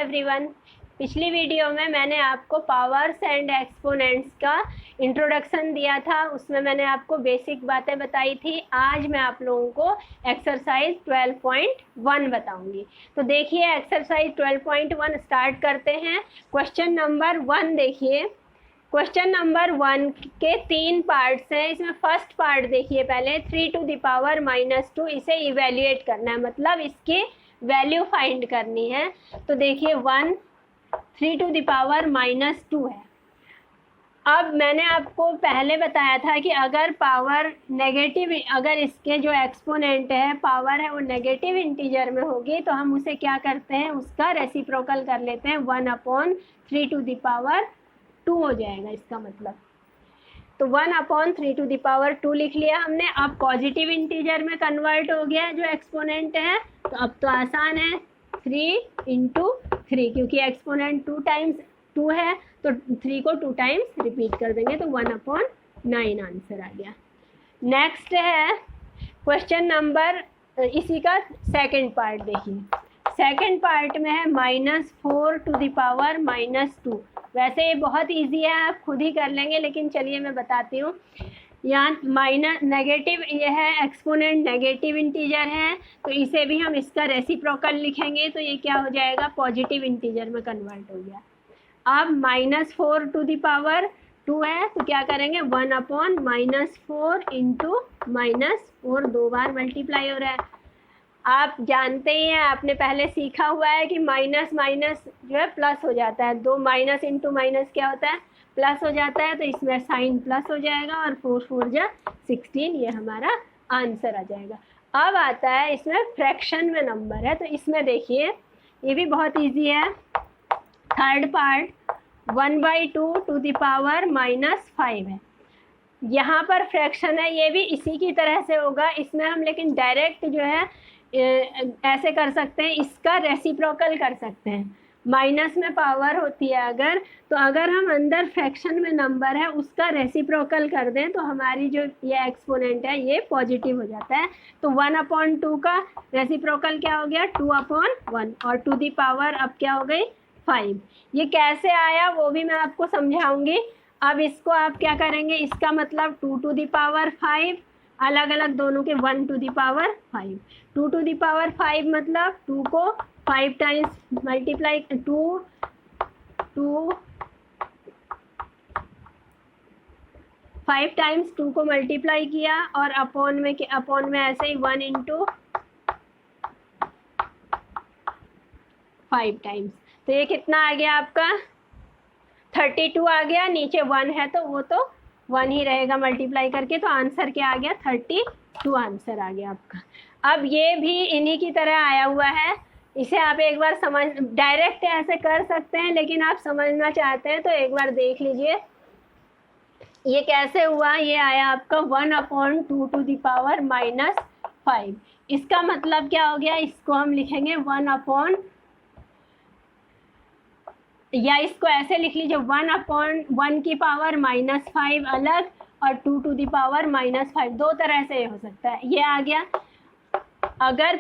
Everyone. पिछली video में मैंने आपको पावर्स एंड एक्सपोनेंट्स का इंट्रोडक्शन दिया था, उसमें मैंने आपको बेसिक बातें बताई थी। आज मैं आप लोगों को एक्सरसाइज 12.1 बताऊंगी। तो देखिए एक्सरसाइज 12.1 स्टार्ट करते हैं। क्वेश्चन नंबर 1 देखिए। क्वेश्चन नंबर 1 के 3 पार्ट्स हैं। इसमें फर्स्ट पार्ट देखिए पहले, 3 to the power -2, इसे इवेल्युएट करना है, मतलब इसकी वैल्यू फाइंड करनी है। तो देखिए 3 to the power -2 है। अब मैंने आपको पहले बताया था कि अगर पावर नेगेटिव, अगर इसके जो एक्सपोनेंट है, पावर है, वो नेगेटिव इंटीजर में होगी तो हम उसे क्या करते हैं, उसका रेसिप्रोकल कर लेते हैं। 1/3 to the power 2 हो जाएगा इसका मतलब। तो 1/3 to the power 2 लिख लिया हमने। अब पॉजिटिव इंटीजर में कन्वर्ट हो गया जो एक्सपोनेंट है, तो अब तो आसान है, 3 × 3, क्योंकि एक्सपोनेंट 2 टाइम्स 2 है तो 3 को 2 टाइम्स रिपीट कर देंगे, तो 1/9 आंसर आ गया। नेक्स्ट है क्वेश्चन नंबर, इसी का सेकंड पार्ट देखिए। सेकंड पार्ट में है -4 to the power -2। वैसे ये बहुत इजी है, आप खुद ही कर लेंगे, लेकिन चलिए मैं बताती हूँ। यहाँ माइनस नेगेटिव, ये है एक्सपोनेंट नेगेटिव इंटीजर है, तो इसे भी हम इसका रेसिप्रोकल लिखेंगे, तो ये क्या हो जाएगा, पॉजिटिव इंटीजर में कन्वर्ट हो गया। अब -4 to the power 2 है, तो क्या करेंगे, 1/-4 × -4, 2 बार मल्टीप्लाई हो रहा है। आप जानते ही हैं, आपने पहले सीखा हुआ है कि माइनस माइनस जो है प्लस हो जाता है। 2 माइनस इंटू माइनस क्या होता है, प्लस हो जाता है, तो इसमें साइन प्लस हो जाएगा और 4 4 जा 16, ये हमारा आंसर आ जाएगा। अब आता है इसमें फ्रैक्शन में नंबर है, तो इसमें देखिए ये भी बहुत इजी है। Third part 1/2 to the power -5 है। यहाँ पर फ्रैक्शन है, ये भी इसी की तरह से होगा। इसमें हम लेकिन डायरेक्ट जो है ऐसे कर सकते हैं, इसका रेसिप्रोकल कर सकते हैं। माइनस में पावर होती है अगर, तो अगर हम अंदर फ्रैक्शन में नंबर है उसका रेसिप्रोकल कर दें तो हमारी जो ये एक्सपोनेंट है ये पॉजिटिव हो जाता है। तो 1/2 का रेसिप्रोकल क्या हो गया, 2/1, और टू दी पावर अब क्या हो गई, 5। ये कैसे आया वो भी मैं आपको समझाऊंगी। अब इसको आप क्या करेंगे, इसका मतलब 2 to the power 5, अलग अलग दोनों के 1 to the power 5। 2 to the power 5 मतलब 2 को 5 टाइम्स मल्टीप्लाई, 5 टाइम्स 2 को मल्टीप्लाई किया, और अपॉन में ऐसे ही 1 × 5 टाइम्स, तो ये कितना आ गया आपका, 32 आ गया। नीचे 1 है तो वो तो 1 ही रहेगा मल्टीप्लाई करके, तो आंसर क्या आ गया, 32 आंसर आ गया आपका। अब ये भी इन्हीं की तरह आया हुआ है, इसे आप एक बार समझ, डायरेक्ट ऐसे कर सकते हैं, लेकिन आप समझना चाहते हैं तो एक बार देख लीजिए ये कैसे हुआ। ये आया आपका 1/2 to the power -5। इसका मतलब क्या हो गया, इसको हम लिखेंगे 1/, या इसको ऐसे लिख लीजिए 1/1 की पावर -5 अलग, और 2 to the power -5, दो तरह से हो सकता है। ये आ गया। अगर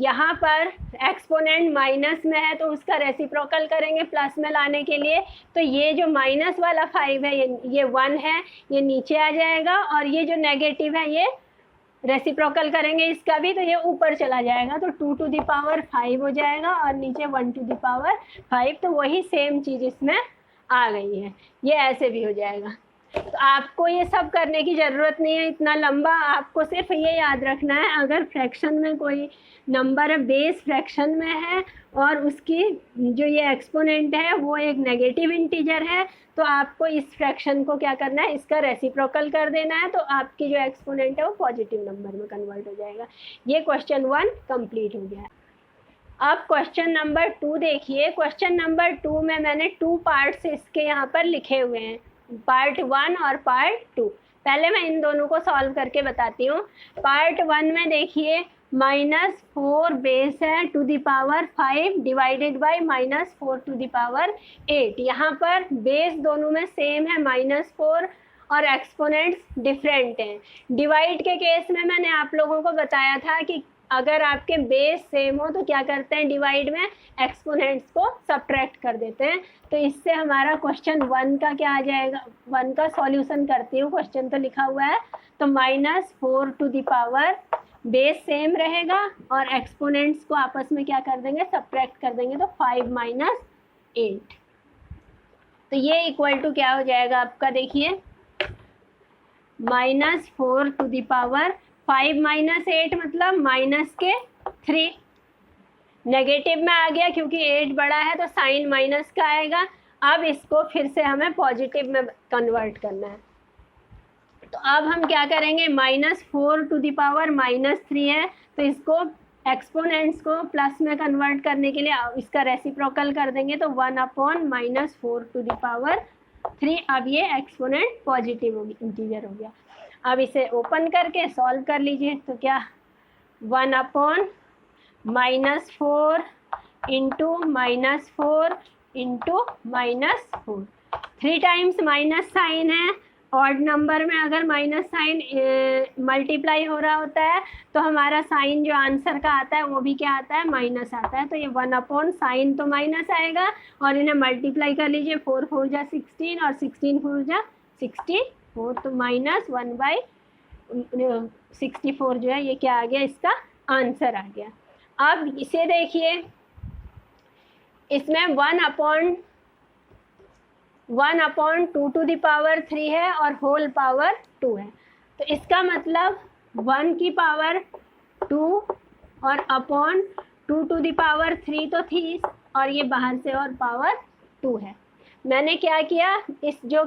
यहाँ पर एक्सपोनेंट माइनस में है तो उसका रेसिप्रोकल करेंगे प्लस में लाने के लिए, तो ये जो माइनस वाला 5 है ये 1 है, ये नीचे आ जाएगा, और ये जो नेगेटिव है ये रेसिप्रोकल करेंगे इसका भी, तो ये ऊपर चला जाएगा, तो 2 to the power 5 हो जाएगा, और नीचे 1 to the power 5, तो वही सेम चीज़ इसमें आ गई है। ये ऐसे भी हो जाएगा। तो आपको ये सब करने की ज़रूरत नहीं है इतना लंबा, आपको सिर्फ ये याद रखना है, अगर फ्रैक्शन में कोई नंबर है, बेस फ्रैक्शन में है, और उसकी जो ये एक्सपोनेंट है वो एक नेगेटिव इंटीजर है, तो आपको इस फ्रैक्शन को क्या करना है, इसका रेसिप्रोकल कर देना है, तो आपकी जो एक्सपोनेंट है वो पॉजिटिव नंबर में कन्वर्ट हो जाएगा। ये क्वेश्चन 1 कंप्लीट हो गया। अब क्वेश्चन नंबर 2 देखिए। क्वेश्चन नंबर 2 में मैंने 2 पार्ट्स इसके यहाँ पर लिखे हुए हैं, पार्ट 1 और पार्ट 2। पहले मैं इन दोनों को सॉल्व करके बताती हूँ। पार्ट 1 में देखिए -4 बेस है to the power 5 divided by -4 to the power 8। यहाँ पर बेस दोनों में सेम है -4, और एक्सपोनेंट्स डिफरेंट हैं। डिवाइड के केस में मैंने आप लोगों को बताया था कि अगर आपके बेस सेम हो तो क्या करते हैं, डिवाइड में एक्सपोनेंट्स को सब्ट्रैक्ट कर देते हैं। तो इससे हमारा क्वेश्चन 1 का क्या आ जाएगा, 1 का सॉल्यूशन करती हूँ, क्वेश्चन तो लिखा हुआ है। तो -4 to the power, base same रहेगा और एक्सपोनेंट्स को आपस में क्या कर देंगे, सब्ट्रैक्ट कर देंगे, तो 5 - 8। तो ये इक्वल टू क्या हो जाएगा आपका, देखिए -4 टू द पावर 5 - 8 मतलब माइनस के 3, नेगेटिव में आ गया क्योंकि 8 बड़ा है तो साइन माइनस का आएगा। अब इसको फिर से हमें पॉजिटिव में कन्वर्ट करना है। तो अब हम क्या करेंगे, -4 टू द पावर -3 है तो इसको एक्सपोनेंट्स को प्लस में कन्वर्ट करने के लिए इसका रेसिप्रोकल कर देंगे, तो 1/-4 टू द पावर 3। अब ये एक्सपोनेंट पॉजिटिव हो गया, इंटीजर हो गया। अब इसे ओपन करके सॉल्व कर लीजिए, तो क्या 1/-4 into -4 into -4, 3 times minus sign है। ऑड नंबर में अगर माइनस साइन मल्टीप्लाई हो रहा होता है तो हमारा साइन जो आंसर का आता है वो भी क्या आता है, माइनस आता है। तो ये 1/, साइन तो माइनस आएगा और इन्हें मल्टीप्लाई कर लीजिए, 4 4 जा 16 और 16 4 जा 64, तो -1/64 जो है ये क्या आ गया, इसका आंसर आ गया। अब इसे देखिए, इसमें 1/2 टू द पावर 3 है और होल पावर 2 है। तो इसका मतलब 1 की पावर 2 और अपॉन 2 टू द पावर 3 तो थी, और ये बाहर से और पावर 2 है। मैंने क्या किया, इस जो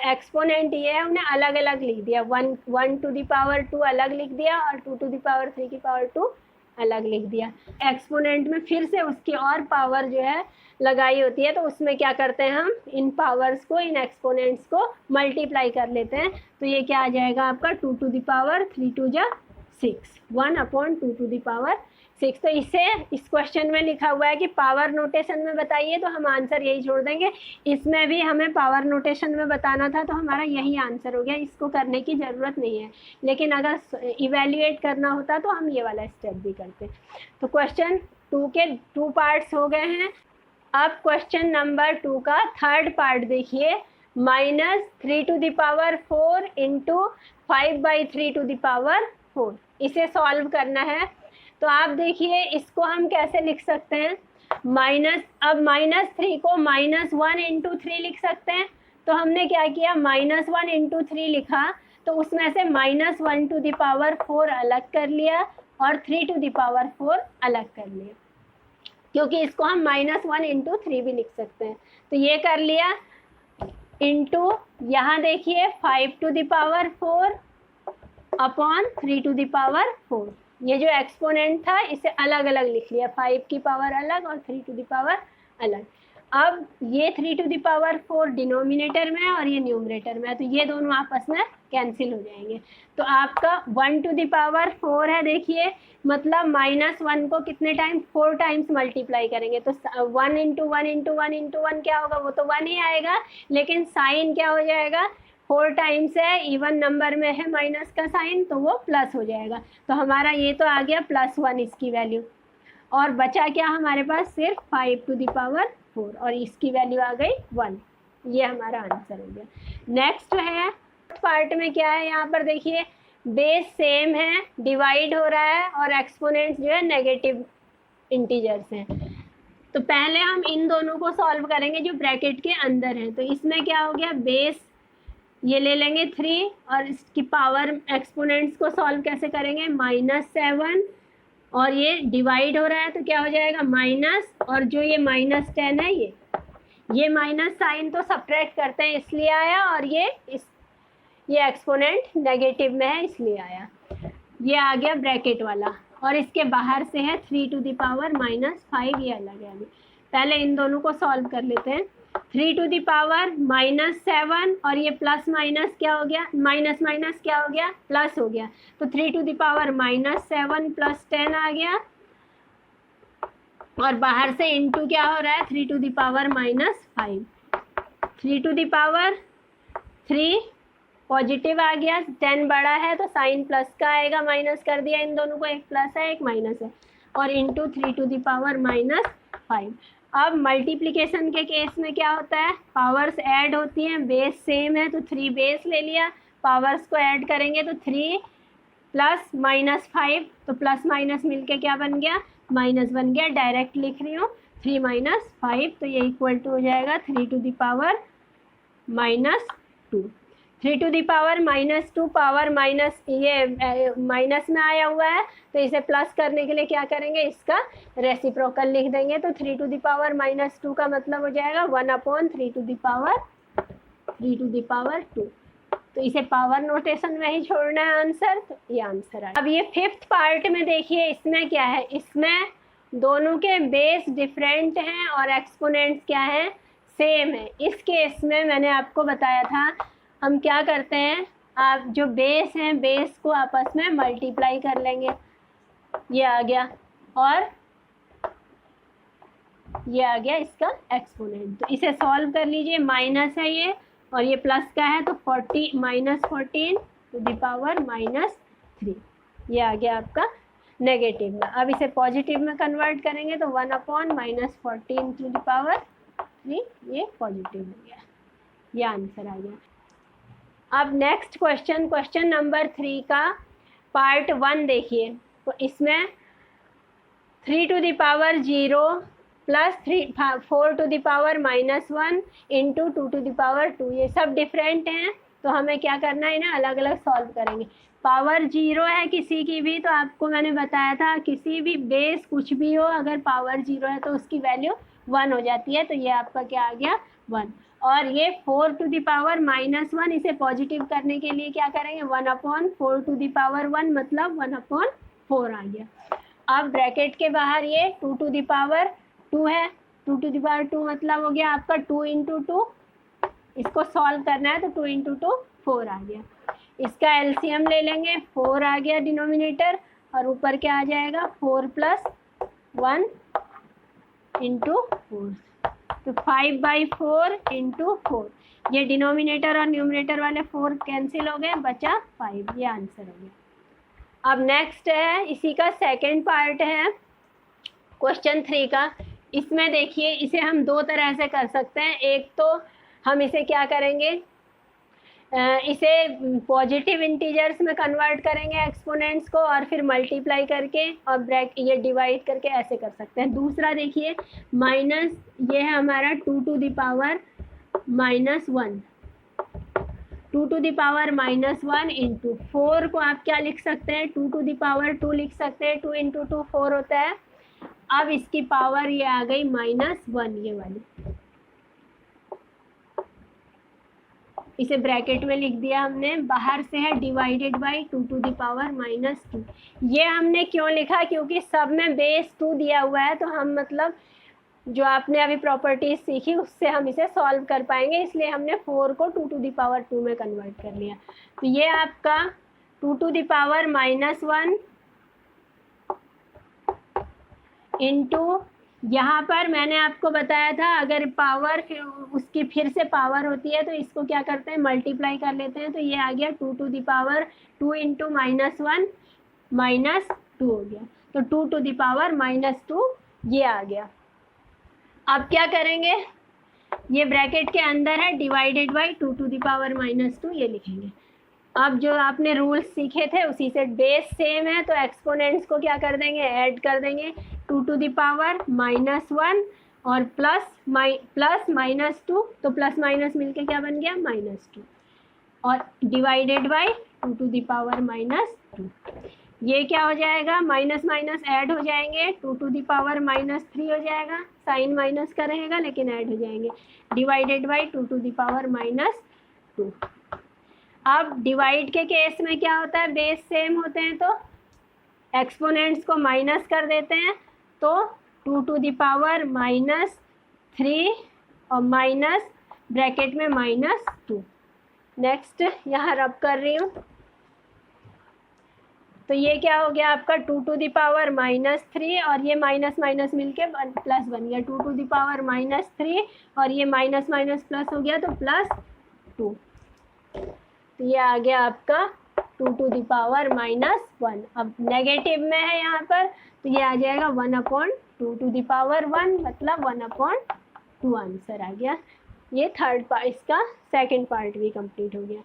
एक्सपोनेंट ये है उन्हें अलग अलग लिख दिया, 1 टू द पावर 2 अलग लिख दिया और 2 टू द पावर 3 की पावर 2 अलग लिख दिया। एक्सपोनेंट में फिर से उसकी और पावर जो है लगाई होती है, तो उसमें क्या करते हैं, हम इन पावर्स को, इन एक्सपोनेंट्स को मल्टीप्लाई कर लेते हैं। तो ये क्या आ जाएगा आपका, 2 टू द पावर 3 2 जा 6, 1/2 टू द पावर 6। तो इसे इस क्वेश्चन में लिखा हुआ है कि पावर नोटेशन में बताइए, तो हम आंसर यही छोड़ देंगे। इसमें भी हमें पावर नोटेशन में बताना था तो हमारा यही आंसर हो गया, इसको करने की ज़रूरत नहीं है। लेकिन अगर इवेल्युएट करना होता तो हम ये वाला स्टेप भी करते। तो क्वेश्चन 2 के 2 पार्ट्स हो गए हैं। अब क्वेश्चन नंबर 2 का थर्ड पार्ट देखिए, -3 to the power 4 into 5/3 to the power 4, इसे सॉल्व करना है। तो आप देखिए इसको हम कैसे लिख सकते हैं, अब -3 को -1 इंटू 3 लिख सकते हैं। तो हमने क्या किया, -1 इंटू 3 लिखा, तो उसमें से -1 टू द पावर 4 अलग कर लिया और 3 टू द पावर 4 अलग कर लिया, क्योंकि इसको हम -1 इंटू 3 भी लिख सकते हैं। तो ये कर लिया, इंटू यहाँ देखिए 5 to the power 4 upon 3 to the power 4। ये जो एक्सपोनेंट था इसे अलग अलग लिख लिया, 5 की पावर अलग और 3 टू द पावर अलग। अब ये 3 टू द पावर 4 डिनोमिनेटर में है और ये न्यूमरेटर में है, तो ये दोनों आपस में कैंसिल हो जाएंगे। तो आपका 1 टू द पावर 4 है, देखिए मतलब -1 को कितने टाइम्स, 4 टाइम्स मल्टीप्लाई करेंगे, तो 1 इंटू 1 इंटू 1 इंटू 1 क्या होगा, वो तो 1 ही आएगा, लेकिन साइन क्या हो जाएगा, 4 टाइम्स है, इवन नंबर में है माइनस का साइन, तो वो प्लस हो जाएगा। तो हमारा ये तो आ गया +1 इसकी वैल्यू, और बचा क्या हमारे पास, सिर्फ 5 टू द पावर 4 और इसकी वैल्यू आ गई 1। ये हमारा आंसर हो गया। नेक्स्ट है पार्ट में क्या है, यहाँ पर देखिए बेस सेम है, डिवाइड हो रहा है और एक्सपोनेंट्स जो है नेगेटिव इंटीजर्स हैं। तो पहले हम इन दोनों को सॉल्व करेंगे जो ब्रैकेट के अंदर हैं। तो इसमें क्या हो गया, बेस ये ले लेंगे 3 और इसकी पावर एक्सपोनेंट्स को सॉल्व कैसे करेंगे, -7, और ये डिवाइड हो रहा है तो क्या हो जाएगा माइनस, और जो ये -10 है ये माइनस साइन तो सब्ट्रैक्ट करते हैं इसलिए आया, और ये एक्सपोनेंट नेगेटिव में है इसलिए आया। ये आ गया ब्रैकेट वाला, और इसके बाहर से है 3 टू द पावर -5, ये अलग है। अभी पहले इन दोनों को सॉल्व कर लेते हैं। 3 टू द पावर -7 और ये प्लस माइनस क्या हो गया, माइनस माइनस क्या हो गया, प्लस हो गया। तो 3 टू द पावर -7 + 10 आ गया, और बाहर से इंटू क्या हो रहा है, 3 to the power -5, 3 to the power 3 positive आ गया, 10 बड़ा है तो साइन प्लस का आएगा, माइनस कर दिया इन दोनों को, एक प्लस है एक माइनस है, और इंटू 3 टू द पावर -5। अब मल्टीप्लिकेशन के केस में क्या होता है, पावर्स ऐड होती हैं, बेस सेम है तो 3 बेस ले लिया, पावर्स को ऐड करेंगे तो 3 प्लस -5, तो प्लस माइनस मिलके क्या बन गया, माइनस बन गया। डायरेक्ट लिख रही हूँ 3 - 5, तो ये इक्वल टू हो जाएगा 3 to the power -2। 3 to the power -2 power minus, ये माइनस में आया हुआ है तो इसे प्लस करने के लिए क्या करेंगे, इसका रेसिप्रोकल लिख देंगे। तो 3 टू द पावर -2 का मतलब हो जाएगा 1/3 टू द पावर 2। तो इसे पावर नोटेशन में ही छोड़ना है आंसर, तो ये आंसर है। अब ये 5th पार्ट में देखिए, इसमें क्या है, इसमें दोनों के बेस डिफरेंट हैं और एक्सपोनेंट्स क्या है, सेम है। इस केस में मैंने आपको बताया था हम क्या करते हैं, आप जो बेस हैं बेस को आपस में मल्टीप्लाई कर लेंगे, ये आ गया, और ये आ गया इसका एक्सपोनेंट। तो इसे सॉल्व कर लीजिए, माइनस है ये और ये प्लस का है तो -14 टू द पावर -3, ये आ गया आपका नेगेटिव में। अब इसे पॉजिटिव में कन्वर्ट करेंगे तो 1/-14 टू द पावर 3, ये पॉजिटिव हो गया, ये आंसर आ गया। अब नेक्स्ट क्वेश्चन नंबर 3 का पार्ट 1 देखिए। तो इसमें 3 to the power 0 plus 4 to the power -1 into 2 to the power 2, ये सब डिफरेंट हैं तो हमें क्या करना है, इन्हें अलग अलग सॉल्व करेंगे। पावर 0 है किसी की भी, तो आपको मैंने बताया था किसी भी बेस कुछ भी हो, अगर पावर 0 है तो उसकी वैल्यू 1 हो जाती है, तो ये आपका क्या आ गया 1। और ये 4 टू द पावर -1, इसे पॉजिटिव करने के लिए क्या करेंगे, 1/4 टू द पावर 1 मतलब 1/4 आ गया। अब ब्रैकेट के बाहर ये 2 टू द पावर 2 है, 2 टू द पावर 2 मतलब हो गया आपका 2 इंटू 2, इसको सॉल्व करना है तो 2 इंटू 2 4 आ गया। इसका एलसीएम ले लेंगे, 4 आ गया डिनोमिनेटर और ऊपर क्या आ जाएगा 4 + 1 इंटू 4, तो 5/4 इंटू 4, ये डिनोमिनेटर और न्यूमिनेटर वाले 4 कैंसिल हो गए, बचा 5, ये आंसर हो गया। अब नेक्स्ट है, इसी का सेकेंड पार्ट है क्वेश्चन 3 का। इसमें देखिए इसे हम 2 तरह से कर सकते हैं। एक तो हम इसे क्या करेंगे, इसे पॉजिटिव इंटीजर्स में कन्वर्ट करेंगे एक्सपोनेंट्स को और फिर मल्टीप्लाई करके और ये डिवाइड करके ऐसे कर सकते हैं। दूसरा देखिए माइनस, ये है हमारा 2 to the power -1, 2 to the power -1 into 4 को आप क्या लिख सकते हैं, 2 टू द पावर 2 लिख सकते हैं, 2 इंटू 2 4 होता है। अब इसकी पावर ये आ गई -1, ये वाली, इसे ब्रैकेट में लिख दिया हमने, बाहर से है divided by 2 to the power -2। ये हमने क्यों लिखा, क्योंकि सब में बेस 2 दिया हुआ है, तो हम मतलब जो आपने अभी प्रॉपर्टीज सीखी उससे हम इसे सॉल्व कर पाएंगे, इसलिए हमने 4 को 2 टू द पावर 2 में कन्वर्ट कर लिया। तो ये आपका 2 टू द पावर -1 इंटू, यहाँ पर मैंने आपको बताया था अगर पावर उसकी फिर से पावर होती है तो इसको क्या करते हैं, मल्टीप्लाई कर लेते हैं। तो ये आ गया 2 टू द पावर 2 इंटू -1 -2 हो गया, तो 2 टू द पावर -2 ये आ गया। अब क्या करेंगे, ये ब्रैकेट के अंदर है divided by 2 to the power -2, ये लिखेंगे। अब जो आपने रूल्स सीखे थे उसी से, बेस सेम है तो एक्सपोनेंट्स को क्या कर देंगे, ऐड कर देंगे, 2 टू द पावर -1 और प्लस -2, तो प्लस माइनस मिलके क्या बन गया -2, और divided by 2 to the power -2। ये क्या हो जाएगा, माइनस माइनस ऐड हो जाएंगे, 2 टू द पावर -3 हो जाएगा, साइन माइनस का रहेगा लेकिन ऐड हो जाएंगे, divided by 2 to the power -2। अब डिवाइड के केस में क्या होता है, बेस सेम होते हैं तो एक्सपोनेंट्स को माइनस कर देते हैं, तो 2 टू द पावर -3 और माइनस ब्रैकेट में -2। नेक्स्ट यहाँ रब कर रही हूँ, तो ये क्या हो गया आपका 2 टू द पावर -3 और ये माइनस माइनस मिलके प्लस बन गया, 2 टू द पावर -3 और ये माइनस माइनस प्लस हो गया तो +2। तो ये आ गया आपका 2 टू द पावर माइनस 1। अब नेगेटिव में है यहाँ पर, तो ये आ जाएगा 1/2 टू द पावर 1, मतलब 1/2 आंसर आ गया। ये थर्ड पार्ट, इसका सेकंड पार्ट भी कंप्लीट हो गया।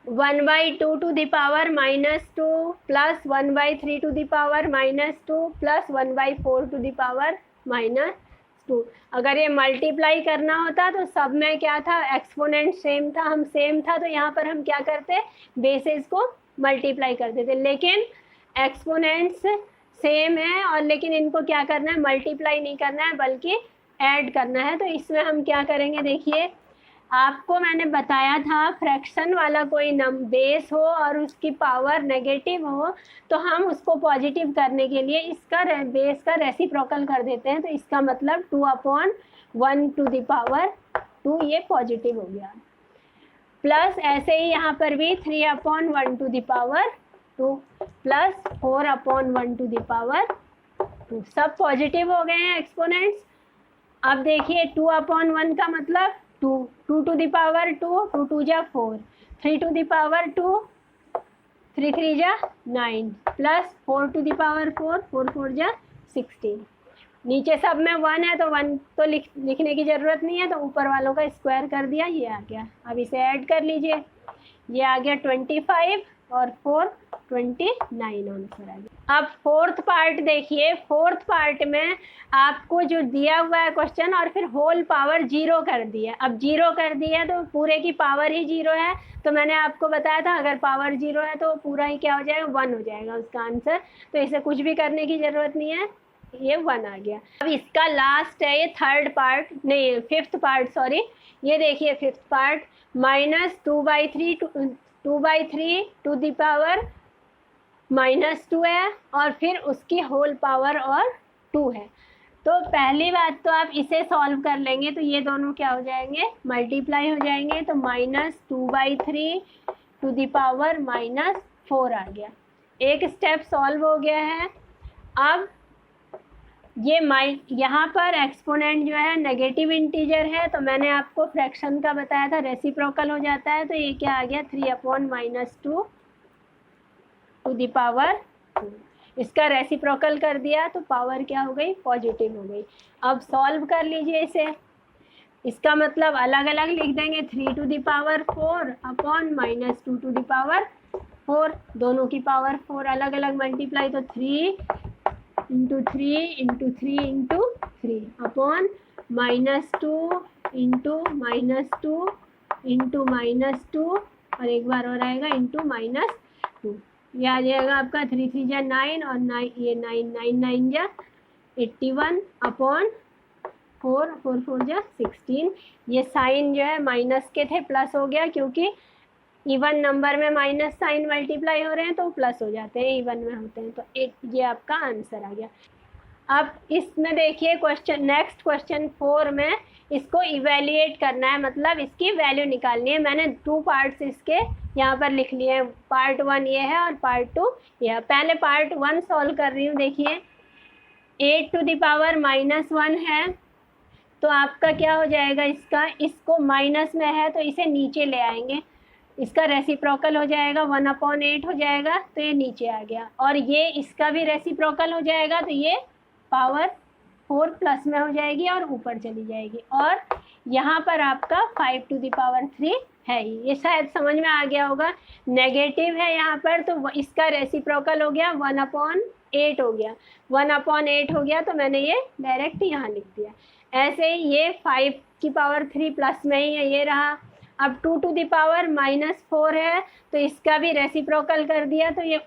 1/2 to the power -2 plus 1/3 to the power -2 plus 1/4 to the power -2। अगर ये मल्टीप्लाई करना होता तो सब में क्या था, एक्सपोनेंट सेम था, हम सेम था, तो यहाँ पर हम क्या करते, बेसिस को मल्टीप्लाई करते थे। लेकिन एक्सपोनेंट्स सेम है और लेकिन इनको क्या करना है, मल्टीप्लाई नहीं करना है बल्कि ऐड करना है। तो इसमें हम क्या करेंगे, देखिए आपको मैंने बताया था फ्रैक्शन वाला कोई बेस हो और उसकी पावर नेगेटिव हो तो हम उसको पॉजिटिव करने के लिए इसका बेस का रेसिप्रोकल कर देते हैं। तो इसका मतलब 2/1 टू द पावर 2 ये पॉजिटिव हो गया। प्लस ऐसे ही यहाँ पर भी 3/1 to the power 2 plus 4/1 to the power 2, सब पॉजिटिव हो गए हैं एक्सपोनेंट्स। अब देखिए 2/1 का मतलब 2 टू द पावर 2, 2 2 जा 4, 3 टू द पावर 2, 3 3 जा 9 प्लस 4 टू द पावर 4, 4 4 जा 16। नीचे सब में 1 है तो 1 तो लिखने की ज़रूरत नहीं है, तो ऊपर वालों का स्क्वायर कर दिया, ये आ गया। अब इसे ऐड कर लीजिए, ये आ गया 25 और 4 29 आंसर आ गया। अब फोर्थ पार्ट देखिए, फोर्थ पार्ट में आपको जो दिया हुआ है क्वेश्चन और फिर होल पावर 0 कर दिया। अब 0 कर दिया तो पूरे की पावर ही 0 है, तो मैंने आपको बताया था अगर पावर 0 है तो पूरा ही क्या हो जाएगा, 1 हो जाएगा उसका आंसर। तो इसे कुछ भी करने की ज़रूरत नहीं है, ये 1 आ गया। अब इसका लास्ट है ये थर्ड पार्ट, नहीं फिफ्थ पार्ट, सॉरी। ये देखिए fifth part -2/3 to the power -2 है और फिर उसकी होल पावर और 2 है। तो पहली बात तो आप इसे सॉल्व कर लेंगे तो ये दोनों क्या हो जाएंगे, मल्टीप्लाई हो जाएंगे। तो -2/3 टू द पावर -4 आ गया। एक स्टेप सॉल्व हो गया है। अब ये यहाँ पर एक्सपोनेंट जो है नेगेटिव इंटीजर है, तो मैंने आपको फ्रैक्शन का बताया था रेसिप्रोकल हो जाता है। तो ये क्या आ गया, 3/-2 टू द पावर 2। इसका रेसिप्रोकल कर दिया तो पावर क्या हो गई, पॉजिटिव हो गई। अब सॉल्व कर लीजिए इसे। इसका मतलब अलग अलग लिख देंगे, 3 to the power 4 upon -2 to the power 4। दोनों की पावर 4 अलग अलग मल्टीप्लाई, तो 3 × 3 × 3 × 3 अपॉन -2 × -2 × -2 और एक बार और आएगा × -2। ये आ जाएगा आपका 3 3 जा 9 और 9 ये 9 9 9 जा 81 अपॉन 4 4 4 जा 16। ये साइन जो है माइनस के थे प्लस हो गया, क्योंकि इवन नंबर में माइनस साइन मल्टीप्लाई हो रहे हैं तो प्लस हो जाते हैं, इवन में होते हैं। तो ये आपका आंसर आ गया। अब इसमें देखिए क्वेश्चन, नेक्स्ट क्वेश्चन 4 में इसको इवेल्युएट करना है, मतलब इसकी वैल्यू निकालनी है। मैंने 2 पार्ट्स इसके यहाँ पर लिख लिए हैं, पार्ट 1 ये है और पार्ट 2 ये है। पहले पार्ट 1 सॉल्व कर रही हूँ। देखिए 8 टू द पावर -1 है, तो आपका क्या हो जाएगा, इसको माइनस में है तो इसे नीचे ले आएंगे, इसका रेसिप्रोकल हो जाएगा 1/8 हो जाएगा, तो ये नीचे आ गया। और ये इसका भी रेसिप्रोकल हो जाएगा तो ये पावर 4 प्लस में हो जाएगी और ऊपर चली जाएगी। और यहाँ पर आपका 5 टू द पावर 3 है ही। ये शायद समझ में आ गया होगा। नेगेटिव है यहाँ पर तो इसका रेसिप्रोकल हो गया 1/8 हो गया, 1/8 हो गया, तो मैंने ये डायरेक्ट यहाँ लिख दिया। ऐसे ही ये 5 की पावर 3 प्लस में ही है, ये रहा। अब 2 टू द पावर -4 है तो इसका भी रेसिप्रोकल कर दिया तो ये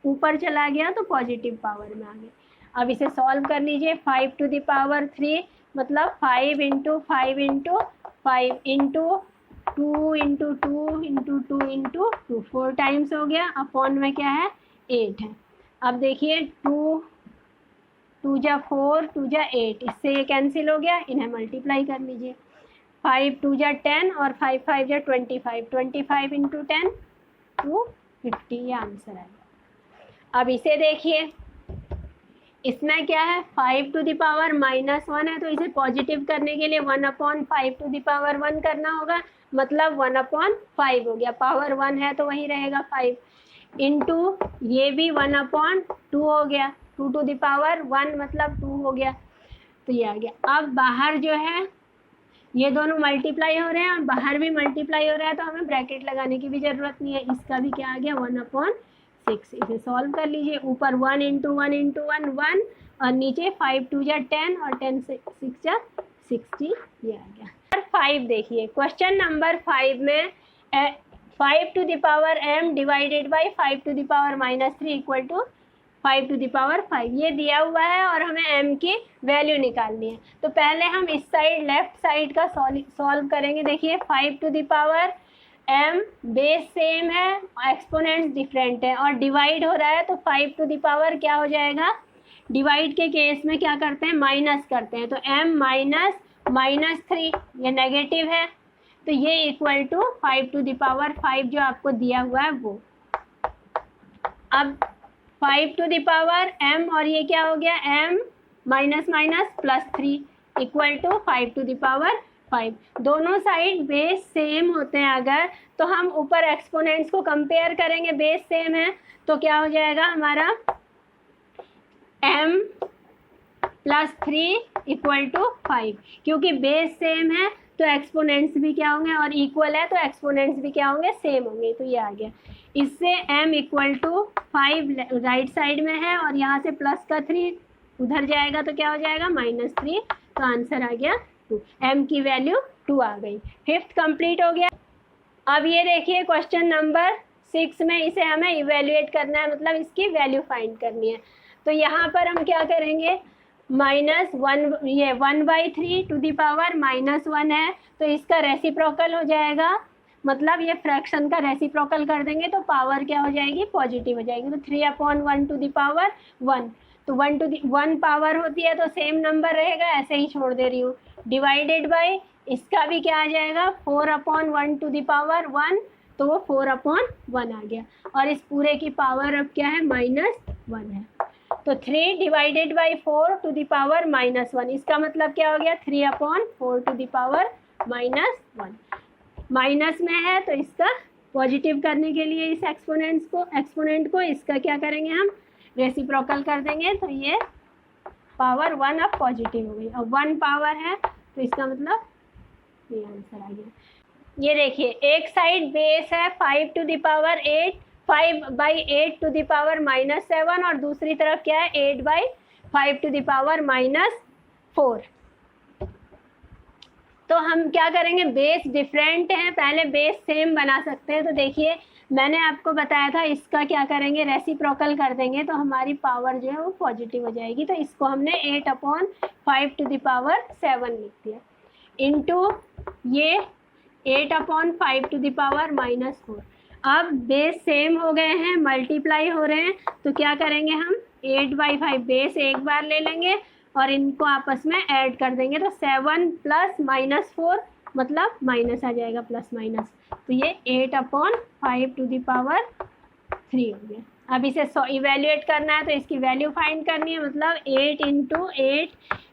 ऊपर चला गया तो पॉजिटिव पावर में आ गया। अब इसे सॉल्व कर लीजिए। 5 टू द पावर 3 मतलब 5 × 5 × 5 × 2 × 2 × 2 × 2 4 टाइम्स हो गया। अपॉन में क्या है, 8 है। अब देखिए 2 2 जा 4 2 जा 8, इससे ये कैंसिल हो गया, इन्हें मल्टीप्लाई कर लीजिए। 5 2 जा 10 और 5 5 जा 25, 25 × 10 250, ये आंसर आएगा। अब इसे देखिए, इसमें क्या है 5 टू द पावर -1 है, तो इसे पॉजिटिव करने के लिए 1/5 टू द पावर 1 करना होगा, मतलब 1/5 हो गया। पावर 1 है तो वही रहेगा 5, इंटू ये भी 1/2 हो गया, 2 टू द पावर 1 मतलब 2 हो गया, तो ये आ गया। अब बाहर जो है ये दोनों मल्टीप्लाई हो रहे हैं और बाहर भी मल्टीप्लाई हो रहा है, तो हमें ब्रैकेट लगाने की भी ज़रूरत नहीं है। इसका भी क्या आ गया 1/6। इसे सॉल्व कर लीजिए। ऊपर 1 इंटू 1 इंटू 1 1 और नीचे 5 2 जा 10 और 10 6 जा 60, ये आ गया। 5 देखिए, क्वेश्चन नंबर 5 में 5 to the power m divided by 5 to the power -3 equal to 5 to the power 5 ये दिया हुआ है और हमें m की वैल्यू निकालनी है। तो पहले हम इस साइड लेफ्ट साइड का सॉल्व करेंगे। देखिए 5 to the power m base same है, एक्सपोनेंट्स डिफरेंट है और डिवाइड हो रहा है, तो 5 टू द पावर क्या हो जाएगा, डिवाइड के केस में क्या करते हैं माइनस करते हैं, तो m -3 ये नेगेटिव है, तो ये equal to 5 to the power 5 जो आपको दिया हुआ है वो। अब 5 टू द पावर m और ये क्या हो गया m -+3 equal to 5 to the power 5। दोनों साइड बेस सेम होते हैं अगर, तो हम ऊपर एक्सपोनेंट्स को कंपेयर करेंगे, बेस सेम है तो क्या हो जाएगा हमारा m+3 इक्वल टू 5, क्योंकि बेस सेम है तो एक्सपोनेंट्स भी क्या होंगे, और इक्वल है तो एक्सपोनेंट्स भी क्या होंगे, सेम होंगे, तो ये आ गया। इससे m equal to 5 right side में है और यहाँ से प्लस का 3 उधर जाएगा तो क्या हो जाएगा -3, तो आंसर आ गया 2। m की वैल्यू 2 आ गई। 5th कंप्लीट हो गया। अब ये देखिए क्वेश्चन नंबर 6 में इसे हमें इवेल्युएट करना है, मतलब इसकी वैल्यू फाइंड करनी है। तो यहाँ पर हम क्या करेंगे, -1 ये 1/3 टू द पावर -1 है, तो इसका रेसिप्रोकल हो जाएगा, मतलब ये फ्रैक्शन का रेसिप्रोकल कर देंगे तो पावर क्या हो जाएगी, पॉजिटिव हो जाएगी, तो 3/1 टू द पावर 1, तो 1 पावर होती है तो सेम नंबर रहेगा, ऐसे ही छोड़ दे रही हूँ, डिवाइडेड बाय इसका भी क्या आ जाएगा 4/1 टू द पावर 1, तो वो 4/1 आ गया, और इस पूरे की पावर अब क्या है -1 है, तो 3 divided by 4 to the power -1, इसका मतलब क्या हो गया 3/4 टू द पावर -1। माइनस में है तो इसका पॉजिटिव करने के लिए इस एक्सपोनेंट को इसका क्या करेंगे हम रेसिप्रोकल कर देंगे, तो ये पावर 1 अब पॉजिटिव हो गई, अब 1 पावर है तो इसका मतलब ये आंसर आ गया। ये देखिए एक साइड बेस है 5 to the power 8 5/8 to the power -7 और दूसरी तरफ क्या है 8/5 टू द पावर -4। तो हम क्या करेंगे, बेस डिफरेंट है, पहले बेस सेम बना सकते हैं। तो देखिए मैंने आपको बताया था इसका क्या करेंगे रेसिप्रोकल कर देंगे तो हमारी पावर जो है वो पॉजिटिव हो जाएगी, तो इसको हमने 8/5 टू द पावर 7 लिख दिया, इंटू ये 8/5 टू द पावर -4। अब बेस सेम हो गए हैं, मल्टीप्लाई हो रहे हैं, तो क्या करेंगे हम 8/5 बेस एक बार ले लेंगे और इनको आपस में ऐड कर देंगे, तो 7 + -4 मतलब माइनस आ जाएगा, प्लस माइनस, तो ये 8/5 टू द पावर 3 हो गया। अब इसे इवेल्युएट करना है तो इसकी वैल्यू फाइंड करनी है, मतलब 8 × 8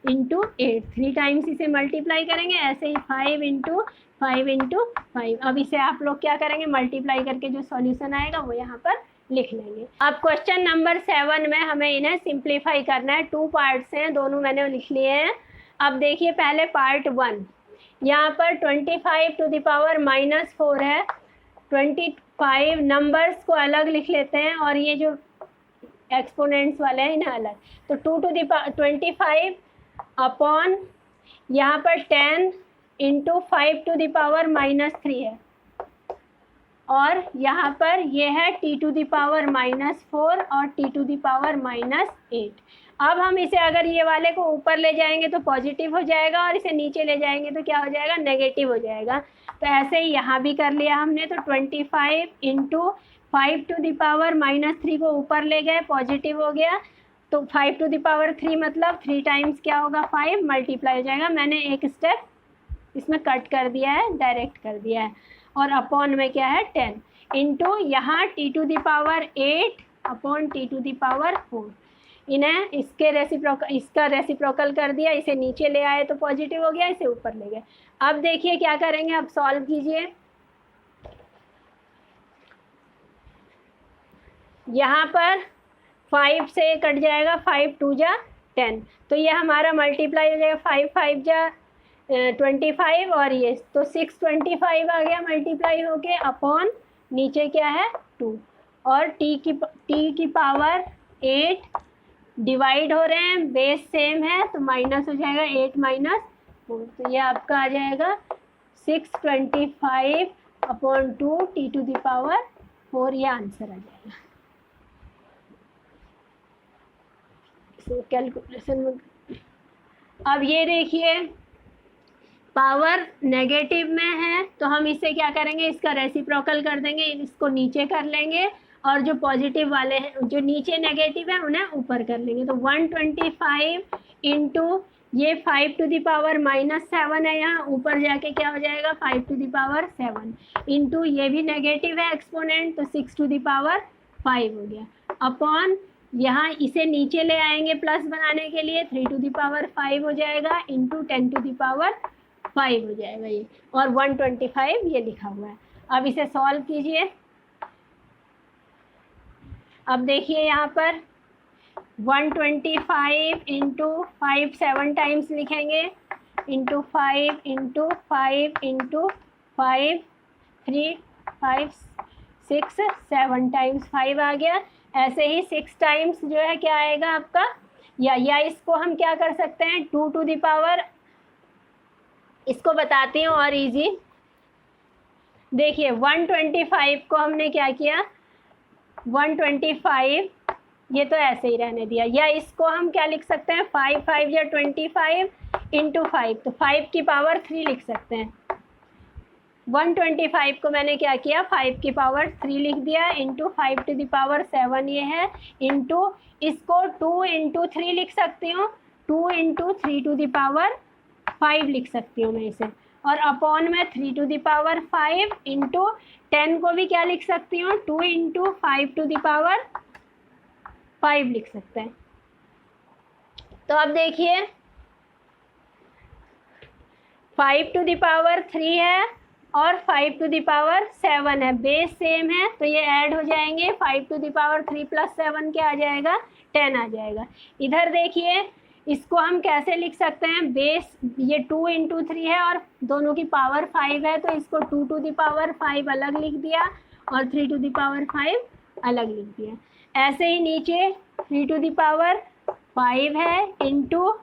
× 8 3 टाइम्स इसे मल्टीप्लाई करेंगे, ऐसे ही 5 × 5 × 5। अब इसे आप लोग क्या करेंगे मल्टीप्लाई करके जो सॉल्यूशन आएगा वो यहाँ पर लिख लेंगे। अब क्वेश्चन नंबर 7 में हमें इन्हें सिंप्लीफाई करना है, 2 पार्ट्स हैं, दोनों मैंने लिख लिए हैं। अब देखिए पहले पार्ट 1, यहाँ पर 25 टू द पावर -4 है, 25 नंबर्स को अलग लिख लेते हैं और ये जो एक्सपोनेंट्स वाले हैं इन्हें अलग, तो 2 टू द 25 अपॉन यहाँ पर 10 × 5 टू द पावर -3 है, और यहाँ पर ये है t टू द पावर -4 और t टू द पावर -8। अब हम इसे अगर ये वाले को ऊपर ले जाएंगे तो पॉजिटिव हो जाएगा और इसे नीचे ले जाएंगे तो क्या हो जाएगा नेगेटिव हो जाएगा, तो ऐसे ही यहाँ भी कर लिया हमने, तो 25 × 5 टू द पावर -3 को ऊपर ले गए, पॉजिटिव हो गया, तो 5 टू द पावर 3 मतलब 3 टाइम्स क्या होगा 5 मल्टीप्लाई हो जाएगा। मैंने एक स्टेप इसमें कट कर दिया है, डायरेक्ट कर दिया है, और अपॉन में क्या है 10 इंटू यहाँ t to the power 8 upon t to the power 4, इन्हें इसका रेसिप्रोकल कर दिया, इसे नीचे ले आए तो पॉजिटिव हो गया, इसे ऊपर ले गए। अब देखिए क्या करेंगे, अब सॉल्व कीजिए। यहाँ पर 5 से कट जाएगा, 5 2 जा 10, तो ये हमारा मल्टीप्लाई हो जाएगा, 5 5 जा 25 और ये तो 625 आ गया मल्टीप्लाई होके अपॉन नीचे क्या है 2, और t की पावर 8 डिवाइड हो रहे हैं, बेस सेम है तो माइनस हो जाएगा 8 माइनस 4, तो ये आपका आ जाएगा 625 upon 2 t to the power 4, ये आंसर आ जाएगा। कैलकुलेशन में अब ये देखिए पावर नेगेटिव में है तो हम इसे क्या करेंगे, इसका रेसिप्रोकल कर देंगे, इसको नीचे कर लेंगे और जो पॉजिटिव वाले हैं, जो नीचे नेगेटिव है उन्हें ऊपर कर लेंगे। तो 125 इंटू ये 5 टू द पावर -7 है, यहाँ ऊपर जाके क्या हो जाएगा 5 टू द पावर 7 इंटू ये भी नेगेटिव है एक्सपोनेंट तो 6 टू द पावर 5 हो गया, अपॉन यहाँ इसे नीचे ले आएंगे प्लस बनाने के लिए 3 टू द पावर 5 हो जाएगा इंटू 10 टू द पावर 5 हो जाएगा ये, और 125 ये लिखा हुआ है। अब इसे सॉल्व कीजिए। अब देखिए यहाँ पर 125 इंटू 5 7 टाइम्स लिखेंगे, इंटू 5 इंटू 5 इंटू 5 3 5 6 7 टाइम्स 5 आ गया। ऐसे ही 6 टाइम्स जो है क्या आएगा आपका, या इसको हम क्या कर सकते हैं 2 टू द पावर, इसको बताती हूँ और इजी। देखिए 125 को हमने क्या किया 125 ये तो ऐसे ही रहने दिया, या इसको हम क्या लिख सकते हैं 5 5 या 25 इंटू 5, तो 5 की पावर 3 लिख सकते हैं। 125 को मैंने क्या किया 5 की पावर 3 लिख दिया इंटू 5 टू द पावर 7 ये है, इंटू इसको 2 इंटू 3 लिख सकती हूँ, 2 इंटू 3 टू द पावर 5 लिख सकती हूँ मैं इसे, और अपॉन में 3 टू द पावर 5 इंटू 10 को भी क्या लिख सकती हूँ 2 इंटू 5 टू द पावर 5 लिख सकते हैं। तो अब देखिए 5 टू द पावर 3 है और 5 टू द पावर 7 है, बेस सेम है तो ये ऐड हो जाएंगे, 5 टू द पावर 3 प्लस 7 क्या आ जाएगा 10 आ जाएगा। इधर देखिए इसको हम कैसे लिख सकते हैं, बेस ये 2 इंटू 3 है और दोनों की पावर 5 है तो इसको 2 टू द पावर 5 अलग लिख दिया और 3 टू द पावर 5 अलग लिख दिया। ऐसे ही नीचे 3 टू द पावर 5 है इंटू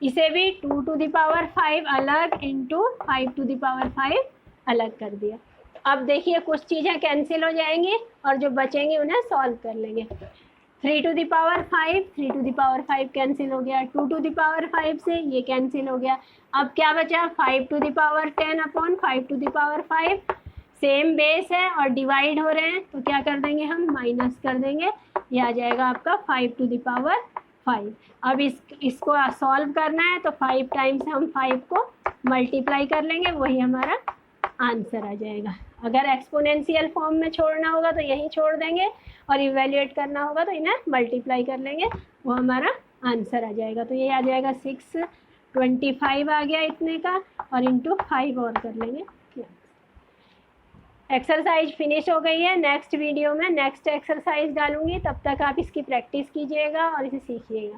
इसे भी 2 टू द पावर 5 अलग इंटू 5 टू द पावर 5 अलग कर दिया। अब देखिए कुछ चीज़ें कैंसिल हो जाएंगी और जो बचेंगे उन्हें सॉल्व कर लेंगे। 3 to the power 5 3 to the power 5 cancel हो गया, 2 टू द पावर 5 से ये कैंसिल हो गया। अब क्या बचा 5 to the power 10 upon 5 to the power 5, same base है और डिवाइड हो रहे हैं तो क्या कर देंगे हम माइनस कर देंगे, ये आ जाएगा आपका 5 टू द पावर 5। अब इसको सॉल्व करना है तो 5 टाइम्स हम 5 को मल्टीप्लाई कर लेंगे, वही हमारा आंसर आ जाएगा। अगर एक्सपोनेंशियल फॉर्म में छोड़ना होगा तो यहीं छोड़ देंगे और इवेल्युएट करना होगा तो इन्हें मल्टीप्लाई कर लेंगे, वो हमारा आंसर आ जाएगा। तो ये आ जाएगा 625 आ गया इतने का, और इंटू 5 और कर लेंगे। एक्सरसाइज फिनिश हो गई है। नेक्स्ट वीडियो में नेक्स्ट एक्सरसाइज डालूंगी, तब तक आप इसकी प्रैक्टिस कीजिएगा और इसे सीखिएगा।